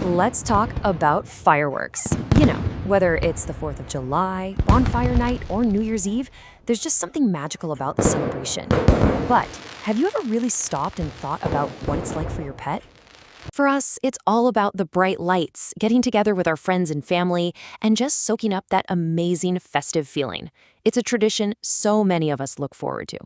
Let's talk about fireworks. Whether it's the 4th of July, Bonfire Night, or New Year's Eve, there's just something magical about the celebration. But have you ever really stopped and thought about what it's like for your pet? For us, it's all about the bright lights, getting together with our friends and family, and just soaking up that amazing festive feeling. It's a tradition so many of us look forward to.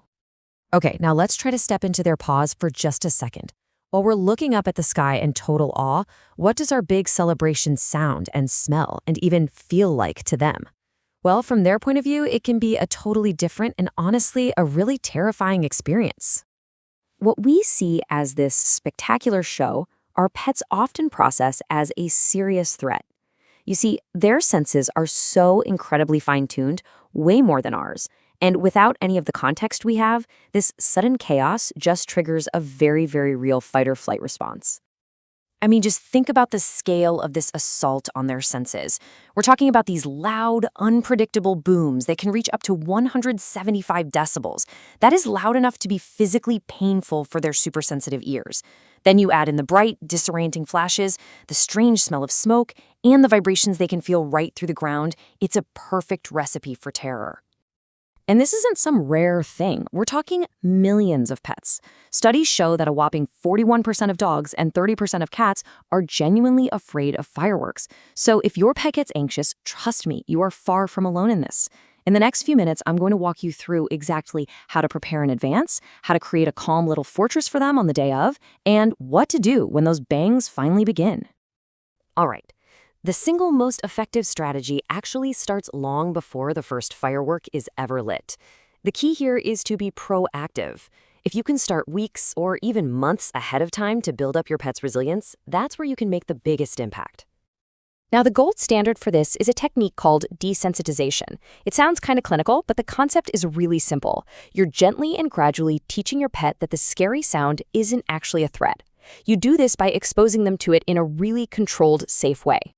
Okay, now let's try to step into their paws for just a second. While we're looking up at the sky in total awe, what does our big celebration sound and smell and even feel like to them? Well, from their point of view, it can be a totally different and honestly a really terrifying experience. What we see as this spectacular show, our pets often process as a serious threat. You see, their senses are so incredibly fine-tuned, way more than ours. And without any of the context we have, this sudden chaos just triggers a very, very real fight-or-flight response. I mean, just think about the scale of this assault on their senses. We're talking about these loud, unpredictable booms that can reach up to 175 decibels. That is loud enough to be physically painful for their super-sensitive ears. Then you add in the bright, disorienting flashes, the strange smell of smoke, and the vibrations they can feel right through the ground. It's a perfect recipe for terror. And this isn't some rare thing. We're talking millions of pets. Studies show that a whopping 41% of dogs and 30% of cats are genuinely afraid of fireworks. So if your pet gets anxious, trust me, you are far from alone in this. In the next few minutes, I'm going to walk you through exactly how to prepare in advance, how to create a calm little fortress for them on the day of, and what to do when those bangs finally begin. All right. The single most effective strategy actually starts long before the first firework is ever lit. The key here is to be proactive. If you can start weeks or even months ahead of time to build up your pet's resilience, that's where you can make the biggest impact. Now, the gold standard for this is a technique called desensitization. It sounds kind of clinical, but the concept is really simple. You're gently and gradually teaching your pet that the scary sound isn't actually a threat. You do this by exposing them to it in a really controlled, safe way.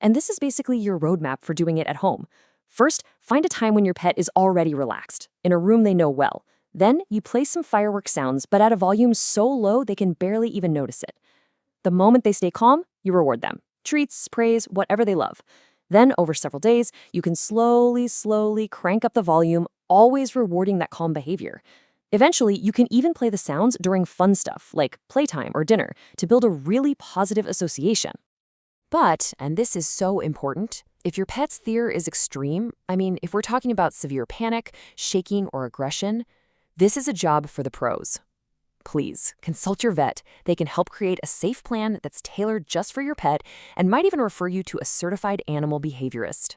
And this is basically your roadmap for doing it at home. First, find a time when your pet is already relaxed, in a room they know well. Then, you play some firework sounds, but at a volume so low they can barely even notice it. The moment they stay calm, you reward them. Treats, praise, whatever they love. Then, over several days, you can slowly crank up the volume, always rewarding that calm behavior. Eventually, you can even play the sounds during fun stuff, like playtime or dinner, to build a really positive association. But, and this is so important, if your pet's fear is extreme, if we're talking about severe panic, shaking, or aggression, this is a job for the pros. Please, consult your vet. They can help create a safe plan that's tailored just for your pet and might even refer you to a certified animal behaviorist.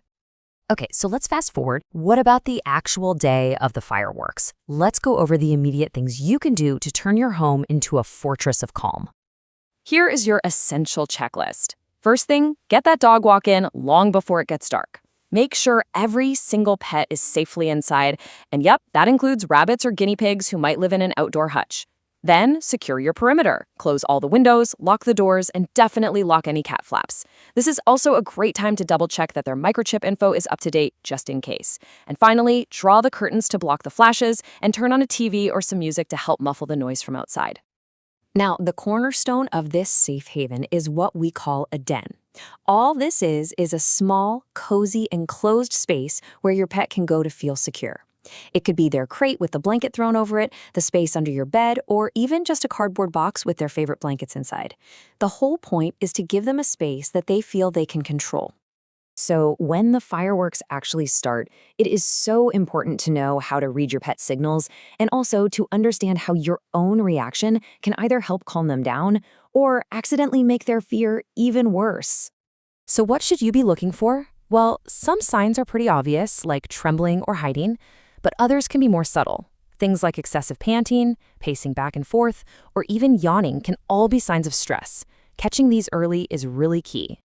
Okay, so let's fast forward. What about the actual day of the fireworks? Let's go over the immediate things you can do to turn your home into a fortress of calm. Here is your essential checklist. First thing, get that dog walk in long before it gets dark. Make sure every single pet is safely inside, and yep, that includes rabbits or guinea pigs who might live in an outdoor hutch. Then, secure your perimeter. Close all the windows, lock the doors, and definitely lock any cat flaps. This is also a great time to double-check that their microchip info is up to date, just in case. And finally, draw the curtains to block the flashes and turn on a TV or some music to help muffle the noise from outside. Now, the cornerstone of this safe haven is what we call a den. All this is a small, cozy, enclosed space where your pet can go to feel secure. It could be their crate with the blanket thrown over it, the space under your bed, or even just a cardboard box with their favorite blankets inside. The whole point is to give them a space that they feel they can control. So when the fireworks actually start, it is so important to know how to read your pet's signals and also to understand how your own reaction can either help calm them down or accidentally make their fear even worse. So what should you be looking for? Well, some signs are pretty obvious, like trembling or hiding, but others can be more subtle. Things like excessive panting, pacing back and forth, or even yawning can all be signs of stress. Catching these early is really key.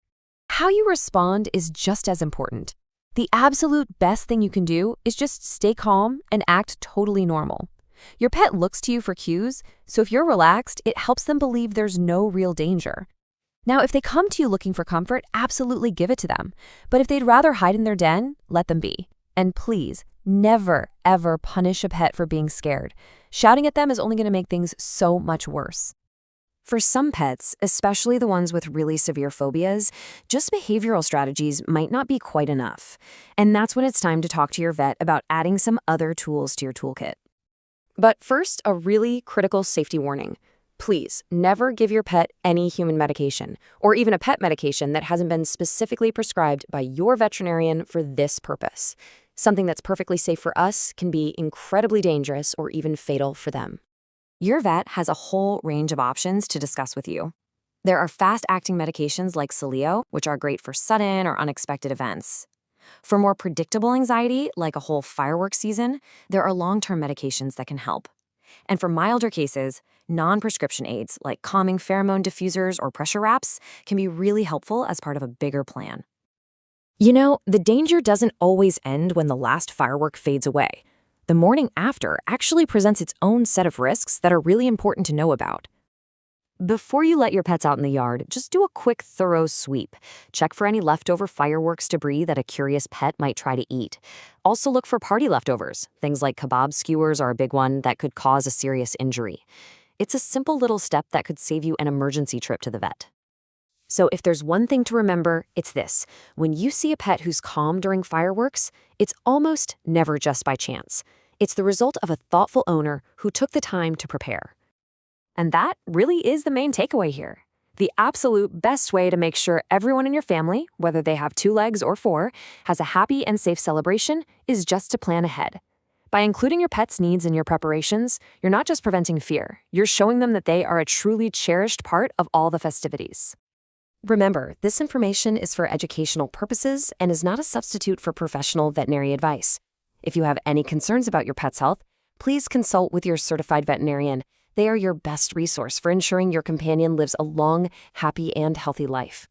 How you respond is just as important. The absolute best thing you can do is just stay calm and act totally normal. Your pet looks to you for cues, so if you're relaxed, it helps them believe there's no real danger. Now, if they come to you looking for comfort, absolutely give it to them. But if they'd rather hide in their den, let them be. And please, never, ever punish a pet for being scared. Shouting at them is only going to make things so much worse. For some pets, especially the ones with really severe phobias, just behavioral strategies might not be quite enough. And that's when it's time to talk to your vet about adding some other tools to your toolkit. But first, a really critical safety warning. Please never give your pet any human medication, or even a pet medication that hasn't been specifically prescribed by your veterinarian for this purpose. Something that's perfectly safe for us can be incredibly dangerous or even fatal for them. Your vet has a whole range of options to discuss with you. There are fast-acting medications like Celio, which are great for sudden or unexpected events. For more predictable anxiety, like a whole firework season, there are long-term medications that can help. And for milder cases, non-prescription aids like calming pheromone diffusers or pressure wraps can be really helpful as part of a bigger plan. You know, the danger doesn't always end when the last firework fades away. The morning after actually presents its own set of risks that are really important to know about. Before you let your pets out in the yard, just do a quick, thorough sweep. Check for any leftover fireworks debris that a curious pet might try to eat. Also look for party leftovers. Things like kebab skewers are a big one that could cause a serious injury. It's a simple little step that could save you an emergency trip to the vet. So if there's one thing to remember, it's this. When you see a pet who's calm during fireworks, it's almost never just by chance. It's the result of a thoughtful owner who took the time to prepare. And that really is the main takeaway here. The absolute best way to make sure everyone in your family, whether they have 2 legs or 4, has a happy and safe celebration is just to plan ahead. By including your pet's needs in your preparations, you're not just preventing fear, you're showing them that they are a truly cherished part of all the festivities. Remember, this information is for educational purposes and is not a substitute for professional veterinary advice. If you have any concerns about your pet's health, please consult with your certified veterinarian. They are your best resource for ensuring your companion lives a long, happy, and healthy life.